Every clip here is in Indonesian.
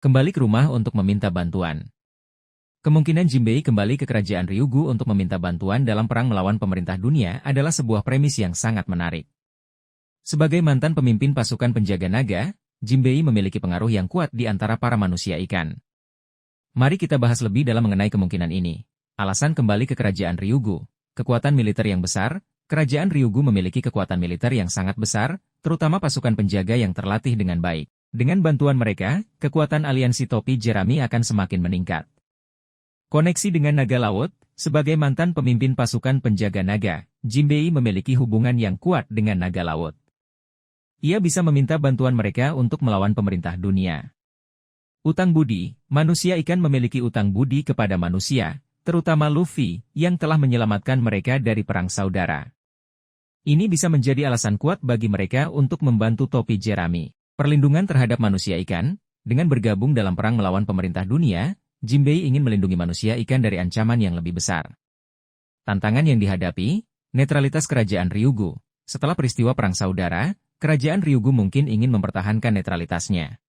Kembali ke rumah untuk meminta bantuan. Kemungkinan Jinbei kembali ke kerajaan Ryugu untuk meminta bantuan dalam perang melawan pemerintah dunia adalah sebuah premis yang sangat menarik. Sebagai mantan pemimpin pasukan penjaga naga, Jinbei memiliki pengaruh yang kuat di antara para manusia ikan. Mari kita bahas lebih dalam mengenai kemungkinan ini. Alasan kembali ke kerajaan Ryugu. Kekuatan militer yang besar. Kerajaan Ryugu memiliki kekuatan militer yang sangat besar, terutama pasukan penjaga yang terlatih dengan baik. Dengan bantuan mereka, kekuatan aliansi topi jerami akan semakin meningkat. Koneksi dengan naga laut. Sebagai mantan pemimpin pasukan penjaga naga, Jinbei memiliki hubungan yang kuat dengan naga laut. Ia bisa meminta bantuan mereka untuk melawan pemerintah dunia. Utang budi. Manusia ikan memiliki utang budi kepada manusia, terutama Luffy, yang telah menyelamatkan mereka dari perang saudara. Ini bisa menjadi alasan kuat bagi mereka untuk membantu topi jerami. Perlindungan terhadap manusia ikan. Dengan bergabung dalam perang melawan pemerintah dunia, Jinbei ingin melindungi manusia ikan dari ancaman yang lebih besar. Tantangan yang dihadapi, netralitas kerajaan Ryugu. Setelah peristiwa perang saudara, kerajaan Ryugu mungkin ingin mempertahankan netralitasnya.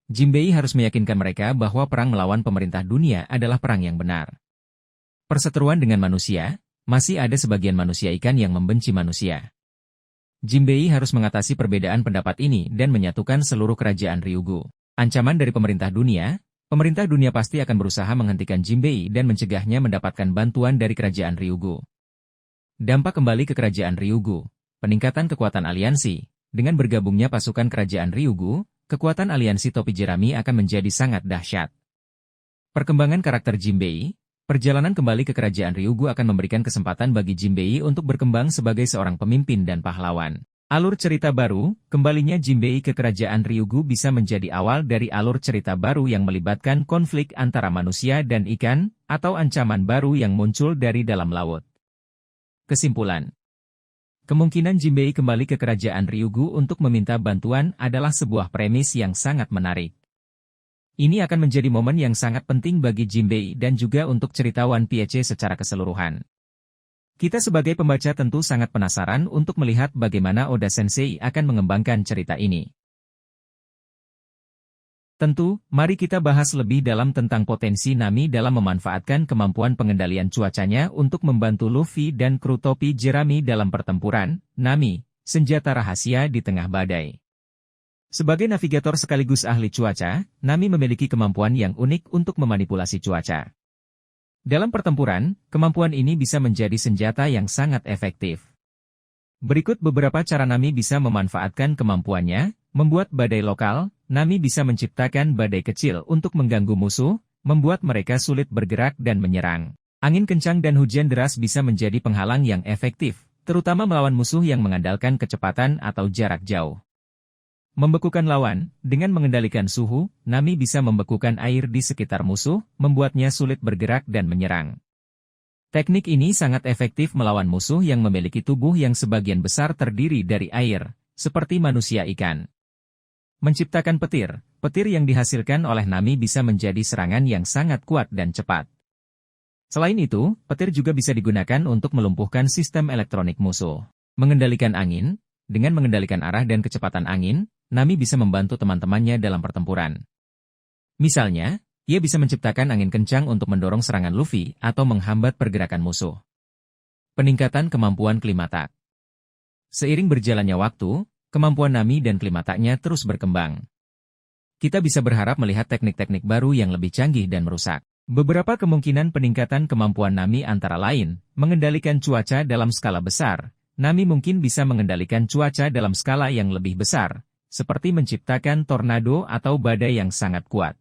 Jinbei harus meyakinkan mereka bahwa perang melawan pemerintah dunia adalah perang yang benar. Perseteruan dengan manusia, masih ada sebagian manusia ikan yang membenci manusia. Jinbei harus mengatasi perbedaan pendapat ini dan menyatukan seluruh kerajaan Ryugu. Ancaman dari pemerintah dunia pasti akan berusaha menghentikan Jinbei dan mencegahnya mendapatkan bantuan dari kerajaan Ryugu. Dampak kembali ke kerajaan Ryugu. Peningkatan kekuatan aliansi. Dengan bergabungnya pasukan kerajaan Ryugu, kekuatan aliansi topi jerami akan menjadi sangat dahsyat. Perkembangan karakter Jinbei. Perjalanan kembali ke kerajaan Ryugu akan memberikan kesempatan bagi Jinbei untuk berkembang sebagai seorang pemimpin dan pahlawan. Alur cerita baru. Kembalinya Jinbei ke kerajaan Ryugu bisa menjadi awal dari alur cerita baru yang melibatkan konflik antara manusia dan ikan, atau ancaman baru yang muncul dari dalam laut. Kesimpulan. Kemungkinan Jinbei kembali ke kerajaan Ryugu untuk meminta bantuan adalah sebuah premis yang sangat menarik. Ini akan menjadi momen yang sangat penting bagi Jinbei dan juga untuk cerita One Piece secara keseluruhan. Kita sebagai pembaca tentu sangat penasaran untuk melihat bagaimana Oda Sensei akan mengembangkan cerita ini. Tentu, mari kita bahas lebih dalam tentang potensi Nami dalam memanfaatkan kemampuan pengendalian cuacanya untuk membantu Luffy dan kru topi jerami dalam pertempuran. Nami, senjata rahasia di tengah badai. Sebagai navigator sekaligus ahli cuaca, Nami memiliki kemampuan yang unik untuk memanipulasi cuaca. Dalam pertempuran, kemampuan ini bisa menjadi senjata yang sangat efektif. Berikut beberapa cara Nami bisa memanfaatkan kemampuannya. Membuat badai lokal. Nami bisa menciptakan badai kecil untuk mengganggu musuh, membuat mereka sulit bergerak dan menyerang. Angin kencang dan hujan deras bisa menjadi penghalang yang efektif, terutama melawan musuh yang mengandalkan kecepatan atau jarak jauh. Membekukan lawan. Dengan mengendalikan suhu, Nami bisa membekukan air di sekitar musuh, membuatnya sulit bergerak dan menyerang. Teknik ini sangat efektif melawan musuh yang memiliki tubuh yang sebagian besar terdiri dari air, seperti manusia ikan. Menciptakan petir. Petir yang dihasilkan oleh Nami bisa menjadi serangan yang sangat kuat dan cepat. Selain itu, petir juga bisa digunakan untuk melumpuhkan sistem elektronik musuh. Mengendalikan angin. Dengan mengendalikan arah dan kecepatan angin, Nami bisa membantu teman-temannya dalam pertempuran. Misalnya, ia bisa menciptakan angin kencang untuk mendorong serangan Luffy atau menghambat pergerakan musuh. Peningkatan kemampuan Klimatak. Seiring berjalannya waktu, kemampuan Nami dan Klimataknya terus berkembang. Kita bisa berharap melihat teknik-teknik baru yang lebih canggih dan merusak. Beberapa kemungkinan peningkatan kemampuan Nami antara lain, mengendalikan cuaca dalam skala besar. Nami mungkin bisa mengendalikan cuaca dalam skala yang lebih besar, seperti menciptakan tornado atau badai yang sangat kuat.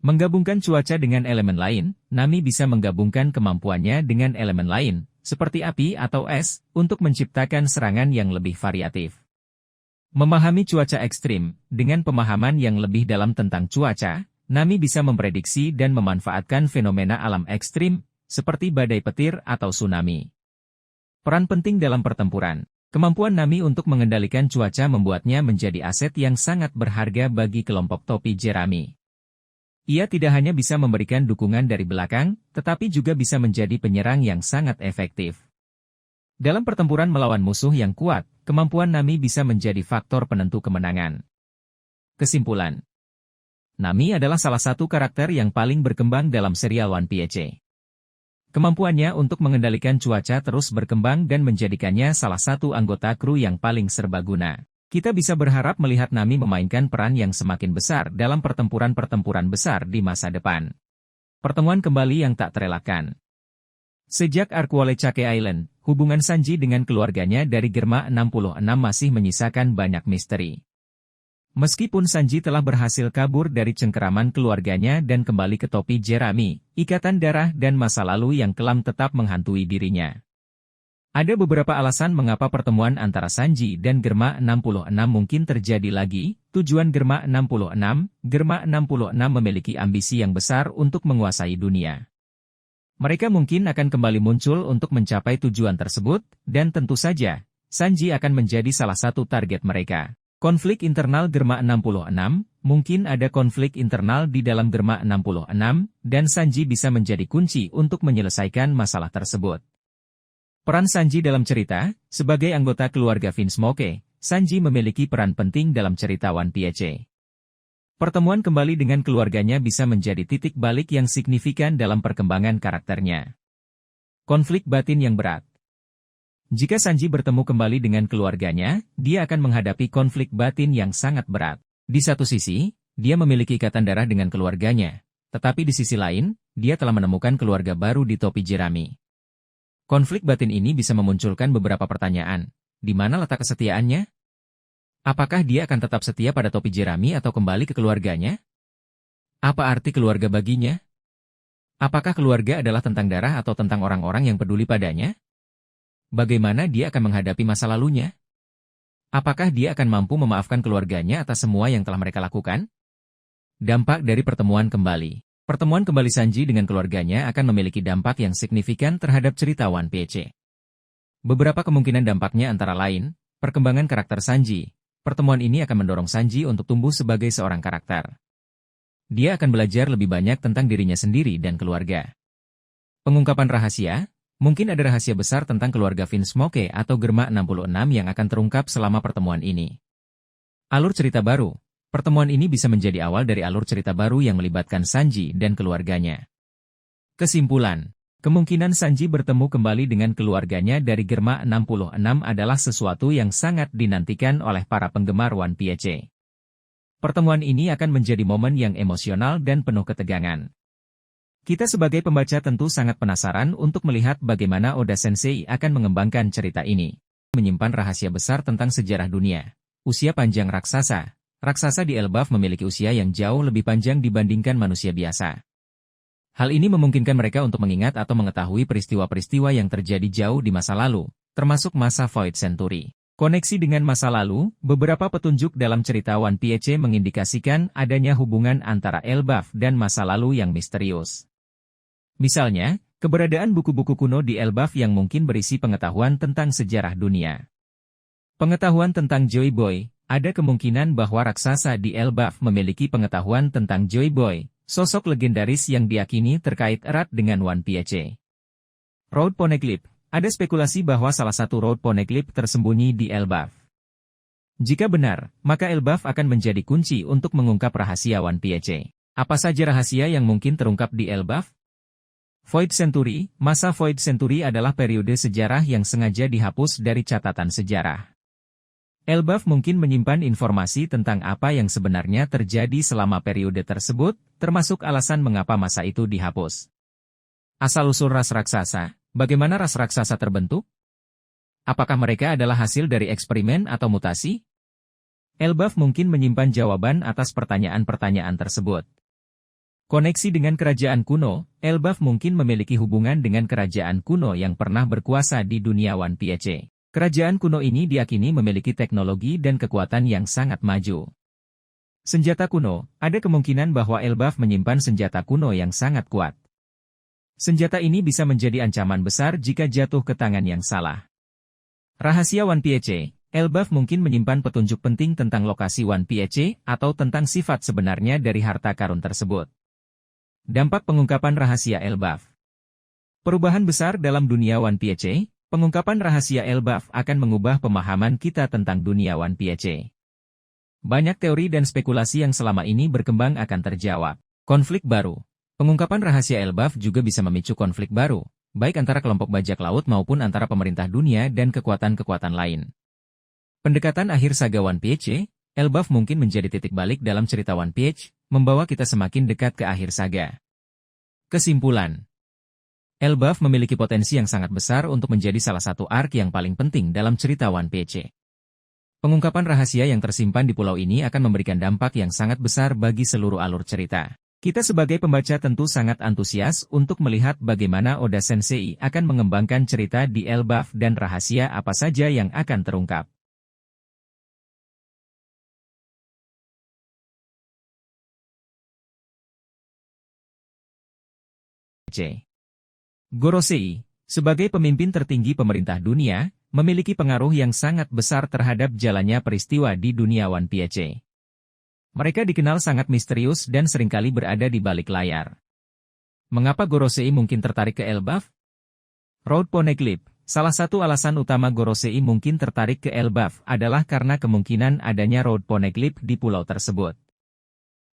Menggabungkan cuaca dengan elemen lain. Nami bisa menggabungkan kemampuannya dengan elemen lain, seperti api atau es, untuk menciptakan serangan yang lebih variatif. Memahami cuaca ekstrim. Dengan pemahaman yang lebih dalam tentang cuaca, Nami bisa memprediksi dan memanfaatkan fenomena alam ekstrim, seperti badai petir atau tsunami. Peran penting dalam pertempuran. Kemampuan Nami untuk mengendalikan cuaca membuatnya menjadi aset yang sangat berharga bagi kelompok topi jerami. Ia tidak hanya bisa memberikan dukungan dari belakang, tetapi juga bisa menjadi penyerang yang sangat efektif. Dalam pertempuran melawan musuh yang kuat, kemampuan Nami bisa menjadi faktor penentu kemenangan. Kesimpulan. Nami adalah salah satu karakter yang paling berkembang dalam serial One Piece. Kemampuannya untuk mengendalikan cuaca terus berkembang dan menjadikannya salah satu anggota kru yang paling serbaguna. Kita bisa berharap melihat Nami memainkan peran yang semakin besar dalam pertempuran-pertempuran besar di masa depan. Pertemuan kembali yang tak terelakkan. Sejak arc Wollechake Island, hubungan Sanji dengan keluarganya dari Germa 66 masih menyisakan banyak misteri. Meskipun Sanji telah berhasil kabur dari cengkeraman keluarganya dan kembali ke topi jerami, ikatan darah dan masa lalu yang kelam tetap menghantui dirinya. Ada beberapa alasan mengapa pertemuan antara Sanji dan Germa 66 mungkin terjadi lagi. Tujuan Germa 66 memiliki ambisi yang besar untuk menguasai dunia. Mereka mungkin akan kembali muncul untuk mencapai tujuan tersebut, dan tentu saja, Sanji akan menjadi salah satu target mereka. Konflik internal Germa 66, mungkin ada konflik internal di dalam Germa 66, dan Sanji bisa menjadi kunci untuk menyelesaikan masalah tersebut. Peran Sanji dalam cerita, sebagai anggota keluarga Vinsmoke, Sanji memiliki peran penting dalam cerita One Piece. Pertemuan kembali dengan keluarganya bisa menjadi titik balik yang signifikan dalam perkembangan karakternya. Konflik batin yang berat. Jika Sanji bertemu kembali dengan keluarganya, dia akan menghadapi konflik batin yang sangat berat. Di satu sisi, dia memiliki ikatan darah dengan keluarganya, tetapi di sisi lain, dia telah menemukan keluarga baru di topi jerami. Konflik batin ini bisa memunculkan beberapa pertanyaan. Di mana letak kesetiaannya? Apakah dia akan tetap setia pada topi jerami atau kembali ke keluarganya? Apa arti keluarga baginya? Apakah keluarga adalah tentang darah atau tentang orang-orang yang peduli padanya? Bagaimana dia akan menghadapi masa lalunya? Apakah dia akan mampu memaafkan keluarganya atas semua yang telah mereka lakukan? Dampak dari pertemuan kembali. Pertemuan kembali Sanji dengan keluarganya akan memiliki dampak yang signifikan terhadap cerita One Piece. Beberapa kemungkinan dampaknya antara lain, perkembangan karakter Sanji. Pertemuan ini akan mendorong Sanji untuk tumbuh sebagai seorang karakter. Dia akan belajar lebih banyak tentang dirinya sendiri dan keluarga. Pengungkapan rahasia. Mungkin ada rahasia besar tentang keluarga Vinsmoke atau Germa 66 yang akan terungkap selama pertemuan ini. Alur cerita baru. Pertemuan ini bisa menjadi awal dari alur cerita baru yang melibatkan Sanji dan keluarganya. Kesimpulan. Kemungkinan Sanji bertemu kembali dengan keluarganya dari Germa 66 adalah sesuatu yang sangat dinantikan oleh para penggemar One Piece. Pertemuan ini akan menjadi momen yang emosional dan penuh ketegangan. Kita sebagai pembaca tentu sangat penasaran untuk melihat bagaimana Oda Sensei akan mengembangkan cerita ini. Menyimpan rahasia besar tentang sejarah dunia. Usia panjang raksasa. Raksasa di Elbaf memiliki usia yang jauh lebih panjang dibandingkan manusia biasa. Hal ini memungkinkan mereka untuk mengingat atau mengetahui peristiwa-peristiwa yang terjadi jauh di masa lalu, termasuk masa Void Century. Koneksi dengan masa lalu, beberapa petunjuk dalam cerita One Piece mengindikasikan adanya hubungan antara Elbaf dan masa lalu yang misterius. Misalnya, keberadaan buku-buku kuno di Elbaf yang mungkin berisi pengetahuan tentang sejarah dunia. Pengetahuan tentang Joy Boy, ada kemungkinan bahwa raksasa di Elbaf memiliki pengetahuan tentang Joy Boy, sosok legendaris yang diyakini terkait erat dengan One Piece. Road Poneglyph, ada spekulasi bahwa salah satu Road Poneglyph tersembunyi di Elbaf. Jika benar, maka Elbaf akan menjadi kunci untuk mengungkap rahasia One Piece. Apa saja rahasia yang mungkin terungkap di Elbaf? Void Century, masa Void Century adalah periode sejarah yang sengaja dihapus dari catatan sejarah. Elbaf mungkin menyimpan informasi tentang apa yang sebenarnya terjadi selama periode tersebut, termasuk alasan mengapa masa itu dihapus. Asal-usul ras raksasa, bagaimana ras raksasa terbentuk? Apakah mereka adalah hasil dari eksperimen atau mutasi? Elbaf mungkin menyimpan jawaban atas pertanyaan-pertanyaan tersebut. Koneksi dengan kerajaan kuno, Elbaf mungkin memiliki hubungan dengan kerajaan kuno yang pernah berkuasa di dunia One Piece. Kerajaan kuno ini diyakini memiliki teknologi dan kekuatan yang sangat maju. Senjata kuno, ada kemungkinan bahwa Elbaf menyimpan senjata kuno yang sangat kuat. Senjata ini bisa menjadi ancaman besar jika jatuh ke tangan yang salah. Rahasia One Piece, Elbaf mungkin menyimpan petunjuk penting tentang lokasi One Piece atau tentang sifat sebenarnya dari harta karun tersebut. Dampak pengungkapan rahasia Elbaf. Perubahan besar dalam dunia One Piece, pengungkapan rahasia Elbaf akan mengubah pemahaman kita tentang dunia One Piece. Banyak teori dan spekulasi yang selama ini berkembang akan terjawab. Konflik baru. Pengungkapan rahasia Elbaf juga bisa memicu konflik baru, baik antara kelompok bajak laut maupun antara pemerintah dunia dan kekuatan-kekuatan lain. Pendekatan akhir saga One Piece, Elbaf mungkin menjadi titik balik dalam cerita One Piece, membawa kita semakin dekat ke akhir saga. Kesimpulan. Elbaf memiliki potensi yang sangat besar untuk menjadi salah satu arc yang paling penting dalam cerita One Piece. Pengungkapan rahasia yang tersimpan di pulau ini akan memberikan dampak yang sangat besar bagi seluruh alur cerita. Kita sebagai pembaca tentu sangat antusias untuk melihat bagaimana Oda Sensei akan mengembangkan cerita di Elbaf dan rahasia apa saja yang akan terungkap. Gorosei, sebagai pemimpin tertinggi pemerintah dunia, memiliki pengaruh yang sangat besar terhadap jalannya peristiwa di dunia One Piece. Mereka dikenal sangat misterius dan seringkali berada di balik layar. Mengapa Gorosei mungkin tertarik ke Elbaf? Road Poneglyph. Salah satu alasan utama Gorosei mungkin tertarik ke Elbaf adalah karena kemungkinan adanya Road Poneglyph di pulau tersebut.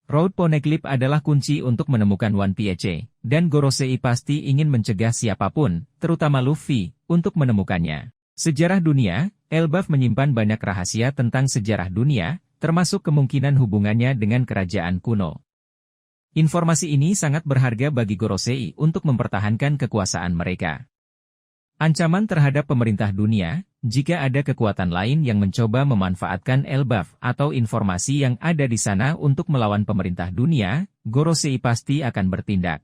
Road Poneglyph adalah kunci untuk menemukan One Piece, dan Gorosei pasti ingin mencegah siapapun, terutama Luffy, untuk menemukannya. Sejarah dunia, Elbaf menyimpan banyak rahasia tentang sejarah dunia, termasuk kemungkinan hubungannya dengan kerajaan kuno. Informasi ini sangat berharga bagi Gorosei untuk mempertahankan kekuasaan mereka. Ancaman terhadap pemerintah dunia, jika ada kekuatan lain yang mencoba memanfaatkan Elbaf atau informasi yang ada di sana untuk melawan pemerintah dunia, Gorosei pasti akan bertindak.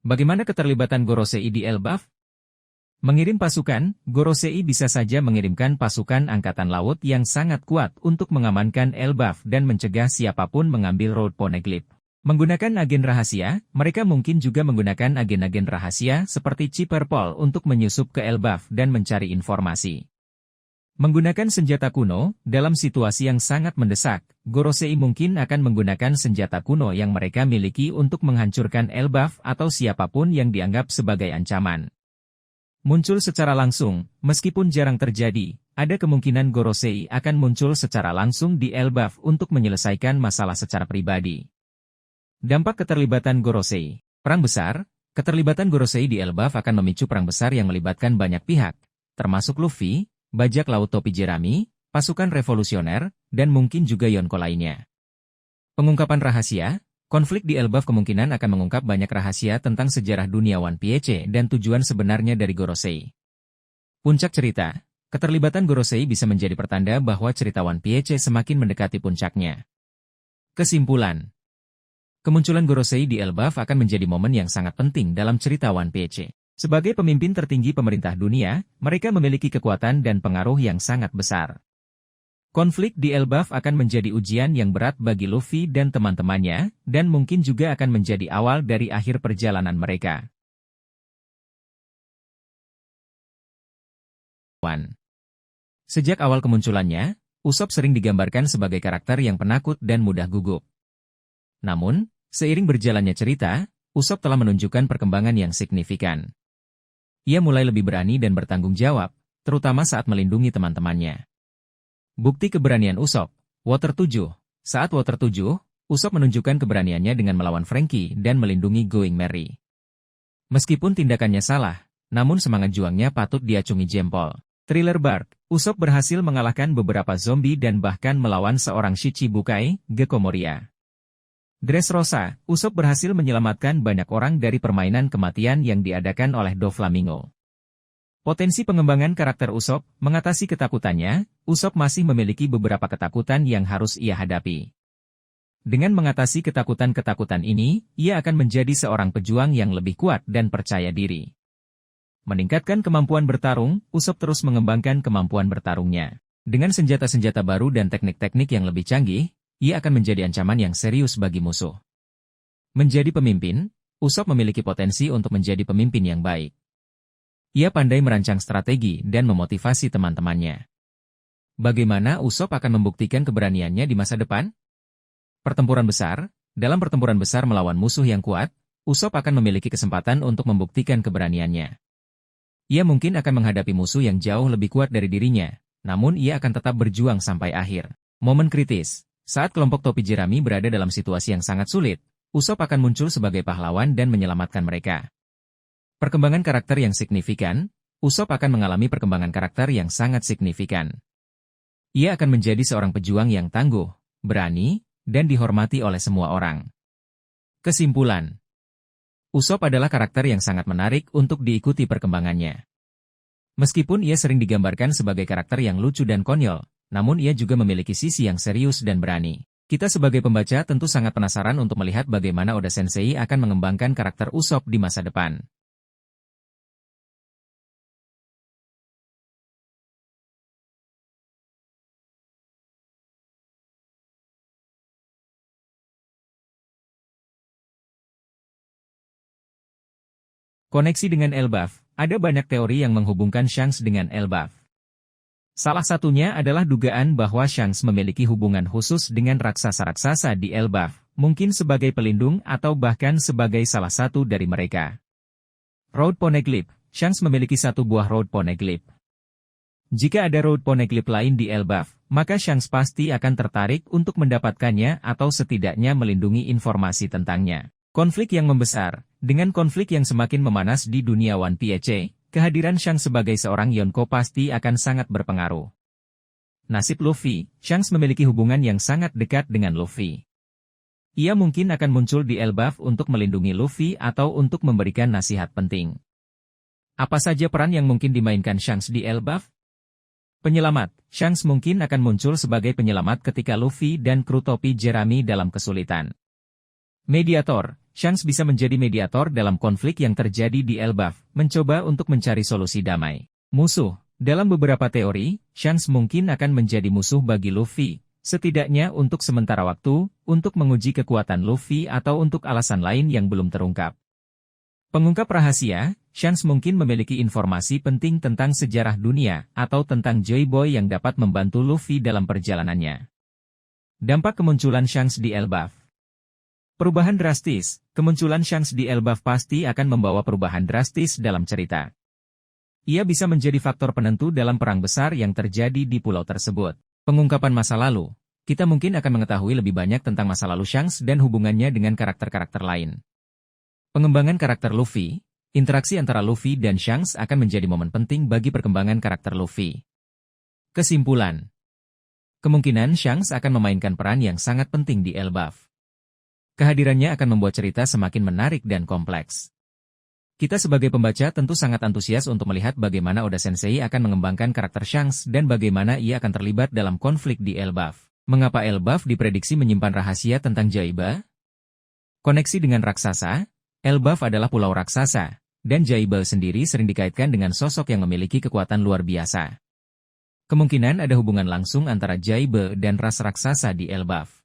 Bagaimana keterlibatan Gorosei di Elbaf? Mengirim pasukan, Gorosei bisa saja mengirimkan pasukan angkatan laut yang sangat kuat untuk mengamankan Elbaf dan mencegah siapapun mengambil Road Poneglyph. Menggunakan agen rahasia, mereka mungkin juga menggunakan agen-agen rahasia seperti Chipper Paul untuk menyusup ke Elbaf dan mencari informasi. Menggunakan senjata kuno, dalam situasi yang sangat mendesak, Gorosei mungkin akan menggunakan senjata kuno yang mereka miliki untuk menghancurkan Elbaf atau siapapun yang dianggap sebagai ancaman. Muncul secara langsung, meskipun jarang terjadi, ada kemungkinan Gorosei akan muncul secara langsung di Elbaf untuk menyelesaikan masalah secara pribadi. Dampak keterlibatan Gorosei. Perang besar, keterlibatan Gorosei di Elbaf akan memicu perang besar yang melibatkan banyak pihak, termasuk Luffy, bajak laut topi jerami, pasukan revolusioner, dan mungkin juga Yonko lainnya. Pengungkapan rahasia. Konflik di Elbaf kemungkinan akan mengungkap banyak rahasia tentang sejarah dunia One Piece dan tujuan sebenarnya dari Gorosei. Puncak cerita, keterlibatan Gorosei bisa menjadi pertanda bahwa cerita One Piece semakin mendekati puncaknya. Kesimpulan. Kemunculan Gorosei di Elbaf akan menjadi momen yang sangat penting dalam cerita One Piece. Sebagai pemimpin tertinggi pemerintah dunia, mereka memiliki kekuatan dan pengaruh yang sangat besar. Konflik di Elbaf akan menjadi ujian yang berat bagi Luffy dan teman-temannya, dan mungkin juga akan menjadi awal dari akhir perjalanan mereka. Sejak awal kemunculannya, Usopp sering digambarkan sebagai karakter yang penakut dan mudah gugup. Namun, seiring berjalannya cerita, Usopp telah menunjukkan perkembangan yang signifikan. Ia mulai lebih berani dan bertanggung jawab, terutama saat melindungi teman-temannya. Bukti keberanian Usopp, Water 7. Saat Water 7, Usopp menunjukkan keberaniannya dengan melawan Franky dan melindungi Going Merry. Meskipun tindakannya salah, namun semangat juangnya patut diacungi jempol. Thriller Bark, Usopp berhasil mengalahkan beberapa zombie dan bahkan melawan seorang Shichibukai, Gekko Moria. Dressrosa, Usopp berhasil menyelamatkan banyak orang dari permainan kematian yang diadakan oleh Doflamingo. Potensi pengembangan karakter Usopp, mengatasi ketakutannya, Usopp masih memiliki beberapa ketakutan yang harus ia hadapi. Dengan mengatasi ketakutan-ketakutan ini, ia akan menjadi seorang pejuang yang lebih kuat dan percaya diri. Meningkatkan kemampuan bertarung, Usopp terus mengembangkan kemampuan bertarungnya. Dengan senjata-senjata baru dan teknik-teknik yang lebih canggih, ia akan menjadi ancaman yang serius bagi musuh. Menjadi pemimpin, Usopp memiliki potensi untuk menjadi pemimpin yang baik. Ia pandai merancang strategi dan memotivasi teman-temannya. Bagaimana Usopp akan membuktikan keberaniannya di masa depan? Pertempuran besar. Dalam pertempuran besar melawan musuh yang kuat, Usopp akan memiliki kesempatan untuk membuktikan keberaniannya. Ia mungkin akan menghadapi musuh yang jauh lebih kuat dari dirinya, namun ia akan tetap berjuang sampai akhir. Momen kritis. Saat kelompok topi jerami berada dalam situasi yang sangat sulit, Usopp akan muncul sebagai pahlawan dan menyelamatkan mereka. Perkembangan karakter yang signifikan. Usopp akan mengalami perkembangan karakter yang sangat signifikan. Ia akan menjadi seorang pejuang yang tangguh, berani, dan dihormati oleh semua orang. Kesimpulan. Usopp adalah karakter yang sangat menarik untuk diikuti perkembangannya. Meskipun ia sering digambarkan sebagai karakter yang lucu dan konyol, namun ia juga memiliki sisi yang serius dan berani. Kita sebagai pembaca tentu sangat penasaran untuk melihat bagaimana Oda Sensei akan mengembangkan karakter Usopp di masa depan. Koneksi dengan Elbaf. Ada banyak teori yang menghubungkan Shanks dengan Elbaf. Salah satunya adalah dugaan bahwa Shanks memiliki hubungan khusus dengan raksasa-raksasa di Elbaf, mungkin sebagai pelindung atau bahkan sebagai salah satu dari mereka. Road Poneglyph. Shanks memiliki satu buah Road Poneglyph. Jika ada Road Poneglyph lain di Elbaf, maka Shanks pasti akan tertarik untuk mendapatkannya atau setidaknya melindungi informasi tentangnya. Konflik yang membesar. Dengan konflik yang semakin memanas di dunia One Piece, kehadiran Shanks sebagai seorang Yonko pasti akan sangat berpengaruh. Nasib Luffy. Shanks memiliki hubungan yang sangat dekat dengan Luffy. Ia mungkin akan muncul di Elbaf untuk melindungi Luffy atau untuk memberikan nasihat penting. Apa saja peran yang mungkin dimainkan Shanks di Elbaf? Penyelamat. Shanks mungkin akan muncul sebagai penyelamat ketika Luffy dan kru topi jerami dalam kesulitan. Mediator. Shanks bisa menjadi mediator dalam konflik yang terjadi di Elbaf, mencoba untuk mencari solusi damai. Musuh. Dalam beberapa teori, Shanks mungkin akan menjadi musuh bagi Luffy, setidaknya untuk sementara waktu, untuk menguji kekuatan Luffy atau untuk alasan lain yang belum terungkap. Pengungkap rahasia. Shanks mungkin memiliki informasi penting tentang sejarah dunia atau tentang Joy Boy yang dapat membantu Luffy dalam perjalanannya. Dampak kemunculan Shanks di Elbaf. Perubahan drastis. Kemunculan Shanks di Elbaf pasti akan membawa perubahan drastis dalam cerita. Ia bisa menjadi faktor penentu dalam perang besar yang terjadi di pulau tersebut. Pengungkapan masa lalu. Kita mungkin akan mengetahui lebih banyak tentang masa lalu Shanks dan hubungannya dengan karakter-karakter lain. Pengembangan karakter Luffy. Interaksi antara Luffy dan Shanks akan menjadi momen penting bagi perkembangan karakter Luffy. Kesimpulan. Kemungkinan Shanks akan memainkan peran yang sangat penting di Elbaf. Kehadirannya akan membuat cerita semakin menarik dan kompleks. Kita sebagai pembaca tentu sangat antusias untuk melihat bagaimana Oda Sensei akan mengembangkan karakter Shanks dan bagaimana ia akan terlibat dalam konflik di Elbaf. Mengapa Elbaf diprediksi menyimpan rahasia tentang Jaiba? Koneksi dengan raksasa. Elbaf adalah pulau raksasa, dan Jaiba sendiri sering dikaitkan dengan sosok yang memiliki kekuatan luar biasa. Kemungkinan ada hubungan langsung antara Jaiba dan ras raksasa di Elbaf.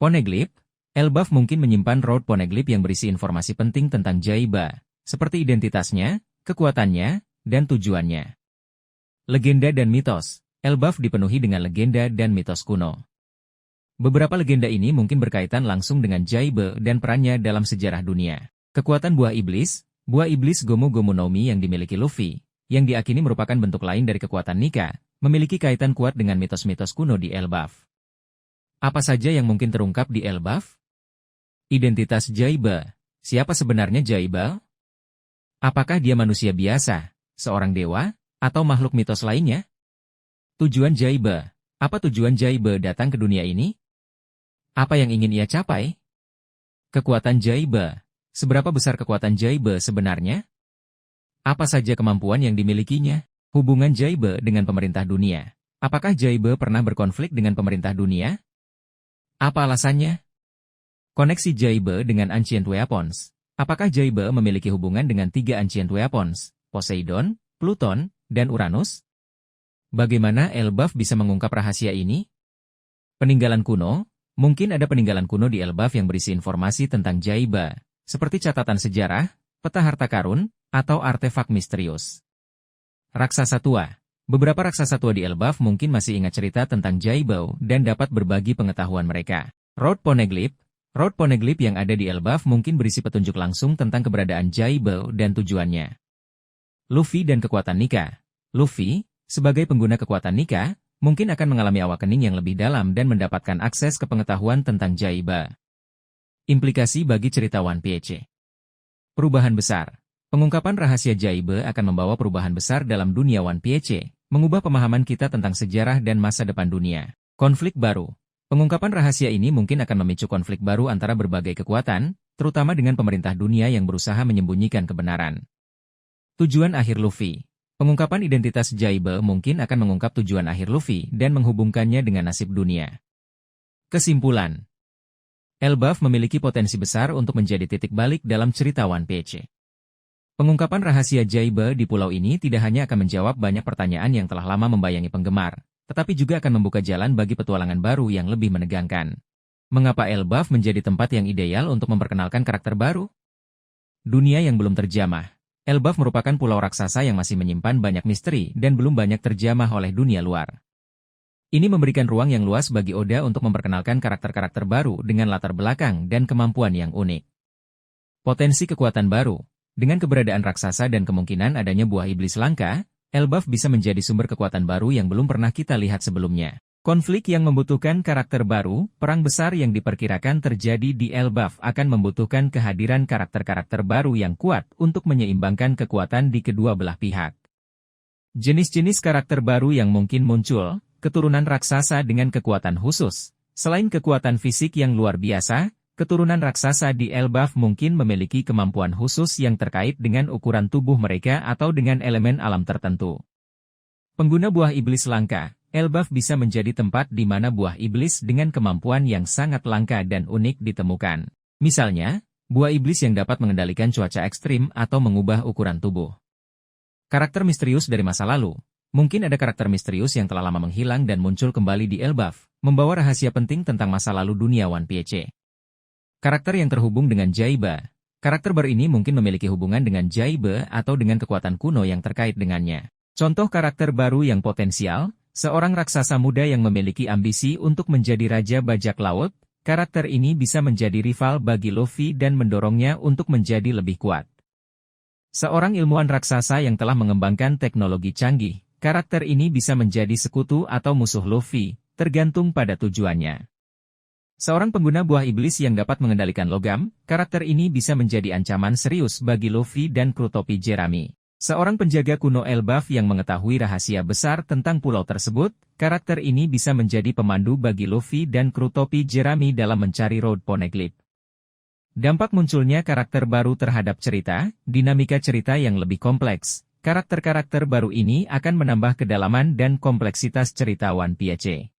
Poneglyph. Elbaf mungkin menyimpan Road Poneglyph yang berisi informasi penting tentang Jaiba, seperti identitasnya, kekuatannya, dan tujuannya. Legenda dan mitos. Elbaf dipenuhi dengan legenda dan mitos kuno. Beberapa legenda ini mungkin berkaitan langsung dengan Jaiba dan perannya dalam sejarah dunia. Kekuatan buah iblis Gomu Gomu no Mi yang dimiliki Luffy, yang diakini merupakan bentuk lain dari kekuatan Nika, memiliki kaitan kuat dengan mitos-mitos kuno di Elbaf. Apa saja yang mungkin terungkap di Elbaf? Identitas Jaiba. Siapa sebenarnya Jaiba? Apakah dia manusia biasa, seorang dewa, atau makhluk mitos lainnya? Tujuan Jaiba. Apa tujuan Jaiba datang ke dunia ini? Apa yang ingin ia capai? Kekuatan Jaiba. Seberapa besar kekuatan Jaiba sebenarnya? Apa saja kemampuan yang dimilikinya? Hubungan Jaiba dengan pemerintah dunia. Apakah Jaiba pernah berkonflik dengan pemerintah dunia? Apa alasannya? Koneksi Jaiba dengan Ancient Weapons. Apakah Jaiba memiliki hubungan dengan 3 Ancient Weapons, Poseidon, Pluton, dan Uranus? Bagaimana Elbaf bisa mengungkap rahasia ini? Peninggalan kuno. Mungkin ada peninggalan kuno di Elbaf yang berisi informasi tentang Jaiba, seperti catatan sejarah, peta harta karun, atau artefak misterius. Raksasa tua. Beberapa raksasa tua di Elbaf mungkin masih ingat cerita tentang Jaiba dan dapat berbagi pengetahuan mereka. Road Poneglyph. Road Poneglyph yang ada di Elbaf mungkin berisi petunjuk langsung tentang keberadaan Jaiba dan tujuannya. Luffy dan kekuatan Nika. Luffy, sebagai pengguna kekuatan Nika, mungkin akan mengalami awakening yang lebih dalam dan mendapatkan akses ke pengetahuan tentang Jaiba. Implikasi bagi cerita One Piece. Perubahan besar. Pengungkapan rahasia Jaiba akan membawa perubahan besar dalam dunia One Piece, mengubah pemahaman kita tentang sejarah dan masa depan dunia. Konflik baru. Pengungkapan rahasia ini mungkin akan memicu konflik baru antara berbagai kekuatan, terutama dengan pemerintah dunia yang berusaha menyembunyikan kebenaran. Tujuan akhir Luffy. Pengungkapan identitas Jaiba mungkin akan mengungkap tujuan akhir Luffy dan menghubungkannya dengan nasib dunia. Kesimpulan. Elbaf memiliki potensi besar untuk menjadi titik balik dalam cerita One Piece. Pengungkapan rahasia Jaiba di pulau ini tidak hanya akan menjawab banyak pertanyaan yang telah lama membayangi penggemar, tetapi juga akan membuka jalan bagi petualangan baru yang lebih menegangkan. Mengapa Elbaf menjadi tempat yang ideal untuk memperkenalkan karakter baru? Dunia yang belum terjamah. Elbaf merupakan pulau raksasa yang masih menyimpan banyak misteri dan belum banyak terjamah oleh dunia luar. Ini memberikan ruang yang luas bagi Oda untuk memperkenalkan karakter-karakter baru dengan latar belakang dan kemampuan yang unik. Potensi kekuatan baru. Dengan keberadaan raksasa dan kemungkinan adanya buah iblis langka, Elbaf bisa menjadi sumber kekuatan baru yang belum pernah kita lihat sebelumnya. Konflik yang membutuhkan karakter baru, perang besar yang diperkirakan terjadi di Elbaf akan membutuhkan kehadiran karakter-karakter baru yang kuat untuk menyeimbangkan kekuatan di kedua belah pihak. Jenis-jenis karakter baru yang mungkin muncul, keturunan raksasa dengan kekuatan khusus. Selain kekuatan fisik yang luar biasa, keturunan raksasa di Elbaf mungkin memiliki kemampuan khusus yang terkait dengan ukuran tubuh mereka atau dengan elemen alam tertentu. Pengguna buah iblis langka. Elbaf bisa menjadi tempat di mana buah iblis dengan kemampuan yang sangat langka dan unik ditemukan. Misalnya, buah iblis yang dapat mengendalikan cuaca ekstrim atau mengubah ukuran tubuh. Karakter misterius dari masa lalu. Mungkin ada karakter misterius yang telah lama menghilang dan muncul kembali di Elbaf, membawa rahasia penting tentang masa lalu dunia One Piece. Karakter yang terhubung dengan Jaiba. Karakter baru ini mungkin memiliki hubungan dengan Jaiba atau dengan kekuatan kuno yang terkait dengannya. Contoh karakter baru yang potensial, seorang raksasa muda yang memiliki ambisi untuk menjadi raja bajak laut. Karakter ini bisa menjadi rival bagi Luffy dan mendorongnya untuk menjadi lebih kuat. Seorang ilmuwan raksasa yang telah mengembangkan teknologi canggih. Karakter ini bisa menjadi sekutu atau musuh Luffy, tergantung pada tujuannya. Seorang pengguna buah iblis yang dapat mengendalikan logam, karakter ini bisa menjadi ancaman serius bagi Luffy dan kru topi Jerami. Seorang penjaga kuno Elbaf yang mengetahui rahasia besar tentang pulau tersebut, karakter ini bisa menjadi pemandu bagi Luffy dan kru topi Jerami dalam mencari Road Poneglyph. Dampak munculnya karakter baru terhadap cerita, dinamika cerita yang lebih kompleks. Karakter-karakter baru ini akan menambah kedalaman dan kompleksitas cerita One Piece.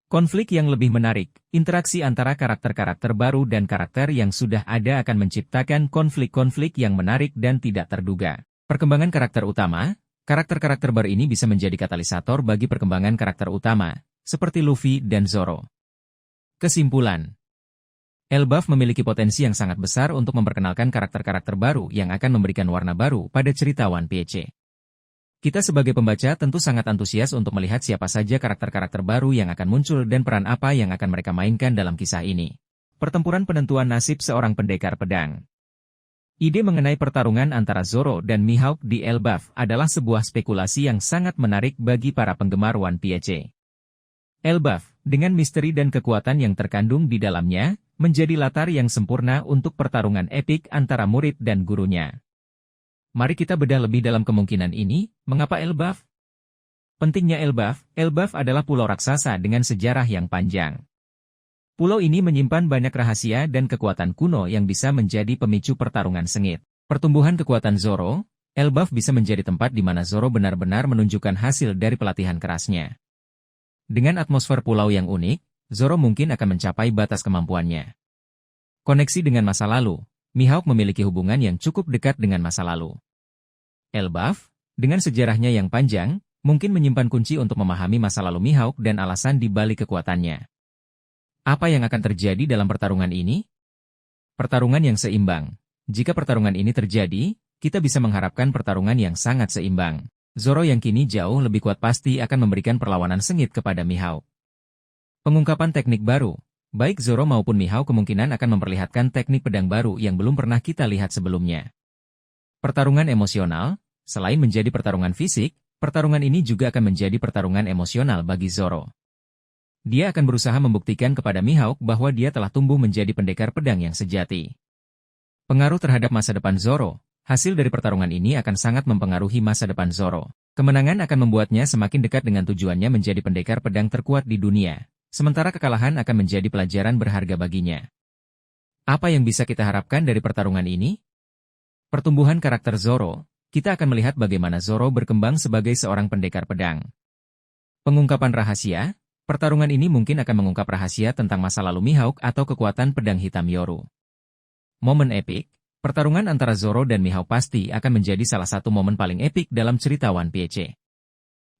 Konflik yang lebih menarik, interaksi antara karakter-karakter baru dan karakter yang sudah ada akan menciptakan konflik-konflik yang menarik dan tidak terduga. Perkembangan karakter utama, karakter-karakter baru ini bisa menjadi katalisator bagi perkembangan karakter utama, seperti Luffy dan Zoro. Kesimpulan. Elbaf memiliki potensi yang sangat besar untuk memperkenalkan karakter-karakter baru yang akan memberikan warna baru pada cerita One Piece. Kita sebagai pembaca tentu sangat antusias untuk melihat siapa saja karakter-karakter baru yang akan muncul dan peran apa yang akan mereka mainkan dalam kisah ini. Pertempuran penentuan nasib seorang pendekar pedang. Ide mengenai pertarungan antara Zoro dan Mihawk di Elbaf adalah sebuah spekulasi yang sangat menarik bagi para penggemar One Piece. Elbaf, dengan misteri dan kekuatan yang terkandung di dalamnya, menjadi latar yang sempurna untuk pertarungan epik antara murid dan gurunya. Mari kita bedah lebih dalam kemungkinan ini. Mengapa Elbaf? Pentingnya Elbaf. Elbaf adalah pulau raksasa dengan sejarah yang panjang. Pulau ini menyimpan banyak rahasia dan kekuatan kuno yang bisa menjadi pemicu pertarungan sengit. Pertumbuhan kekuatan Zoro, Elbaf bisa menjadi tempat di mana Zoro benar-benar menunjukkan hasil dari pelatihan kerasnya. Dengan atmosfer pulau yang unik, Zoro mungkin akan mencapai batas kemampuannya. Koneksi dengan masa lalu, Mihawk memiliki hubungan yang cukup dekat dengan masa lalu. Elbaf, dengan sejarahnya yang panjang, mungkin menyimpan kunci untuk memahami masa lalu Mihawk dan alasan di balik kekuatannya. Apa yang akan terjadi dalam pertarungan ini? Pertarungan yang seimbang. Jika pertarungan ini terjadi, kita bisa mengharapkan pertarungan yang sangat seimbang. Zoro yang kini jauh lebih kuat pasti akan memberikan perlawanan sengit kepada Mihawk. Pengungkapan teknik baru. Baik Zoro maupun Mihawk kemungkinan akan memperlihatkan teknik pedang baru yang belum pernah kita lihat sebelumnya. Pertarungan emosional, selain menjadi pertarungan fisik, Pertarungan ini juga akan menjadi pertarungan emosional bagi Zoro. Dia akan berusaha membuktikan kepada Mihawk bahwa dia telah tumbuh menjadi pendekar pedang yang sejati. Pengaruh terhadap masa depan Zoro. Hasil dari pertarungan ini akan sangat mempengaruhi masa depan Zoro. Kemenangan akan membuatnya semakin dekat dengan tujuannya menjadi pendekar pedang terkuat di dunia, sementara kekalahan akan menjadi pelajaran berharga baginya. Apa yang bisa kita harapkan dari pertarungan ini? Pertumbuhan karakter Zoro. Kita akan melihat bagaimana Zoro berkembang sebagai seorang pendekar pedang. Pengungkapan rahasia. Pertarungan ini mungkin akan mengungkap rahasia tentang masa lalu Mihawk atau kekuatan pedang hitam Yoru. Momen epik. Pertarungan antara Zoro dan Mihawk pasti akan menjadi salah satu momen paling epik dalam cerita One Piece.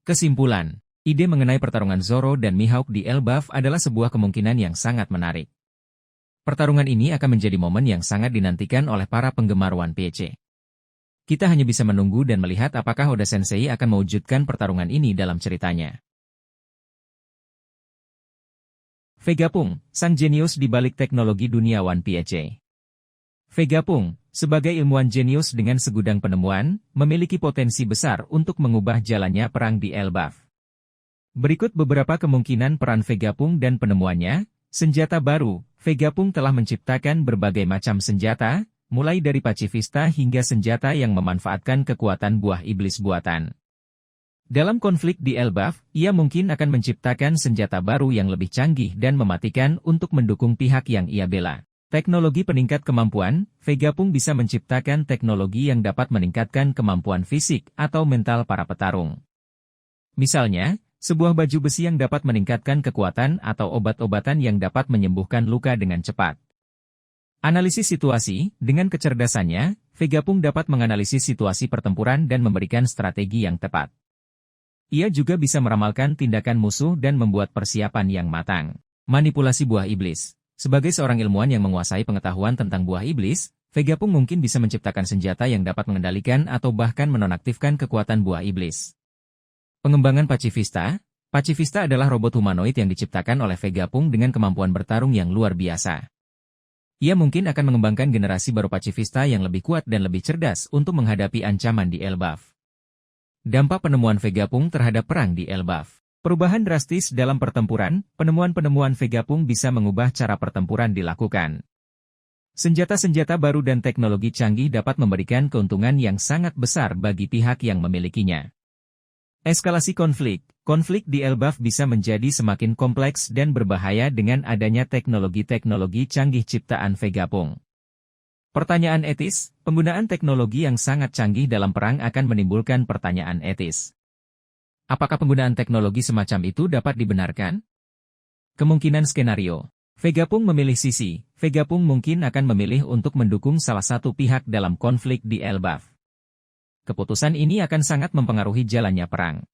Kesimpulan, ide mengenai pertarungan Zoro dan Mihawk di Elbaf adalah sebuah kemungkinan yang sangat menarik. Pertarungan ini akan menjadi momen yang sangat dinantikan oleh para penggemar One Piece. Kita hanya bisa menunggu dan melihat apakah Oda Sensei akan mewujudkan pertarungan ini dalam ceritanya. Vegapunk, sang jenius di balik teknologi dunia One Piece. Vegapunk, sebagai ilmuwan jenius dengan segudang penemuan, memiliki potensi besar untuk mengubah jalannya perang di Elbaf. Berikut beberapa kemungkinan peran Vegapunk dan penemuannya. Senjata baru. Vegapunk telah menciptakan berbagai macam senjata, mulai dari pacifista hingga senjata yang memanfaatkan kekuatan buah iblis buatan. Dalam konflik di Elbaf, ia mungkin akan menciptakan senjata baru yang lebih canggih dan mematikan untuk mendukung pihak yang ia bela. Teknologi peningkat kemampuan. Vegapunk bisa menciptakan teknologi yang dapat meningkatkan kemampuan fisik atau mental para petarung. Misalnya, sebuah baju besi yang dapat meningkatkan kekuatan atau obat-obatan yang dapat menyembuhkan luka dengan cepat. Analisis situasi. Dengan kecerdasannya, Vegapunk dapat menganalisis situasi pertempuran dan memberikan strategi yang tepat. Ia juga bisa meramalkan tindakan musuh dan membuat persiapan yang matang. Manipulasi buah iblis. Sebagai seorang ilmuwan yang menguasai pengetahuan tentang buah iblis, Vegapunk mungkin bisa menciptakan senjata yang dapat mengendalikan atau bahkan menonaktifkan kekuatan buah iblis. Pengembangan pacifista. Pacifista adalah robot humanoid yang diciptakan oleh Vegapunk dengan kemampuan bertarung yang luar biasa. Ia mungkin akan mengembangkan generasi baru pacifista yang lebih kuat dan lebih cerdas untuk menghadapi ancaman di Elbaf. Dampak penemuan Vegapunk terhadap perang di Elbaf. Perubahan drastis dalam pertempuran. Penemuan-penemuan Vegapunk bisa mengubah cara pertempuran dilakukan. Senjata-senjata baru dan teknologi canggih dapat memberikan keuntungan yang sangat besar bagi pihak yang memilikinya. Eskalasi konflik. Konflik di Elbaf bisa menjadi semakin kompleks dan berbahaya dengan adanya teknologi-teknologi canggih ciptaan Vegapunk. Pertanyaan etis. Penggunaan teknologi yang sangat canggih dalam perang akan menimbulkan pertanyaan etis. Apakah penggunaan teknologi semacam itu dapat dibenarkan? Kemungkinan skenario. Vegapunk memilih sisi. Vegapunk mungkin akan memilih untuk mendukung salah satu pihak dalam konflik di Elbaf. Keputusan ini akan sangat mempengaruhi jalannya perang.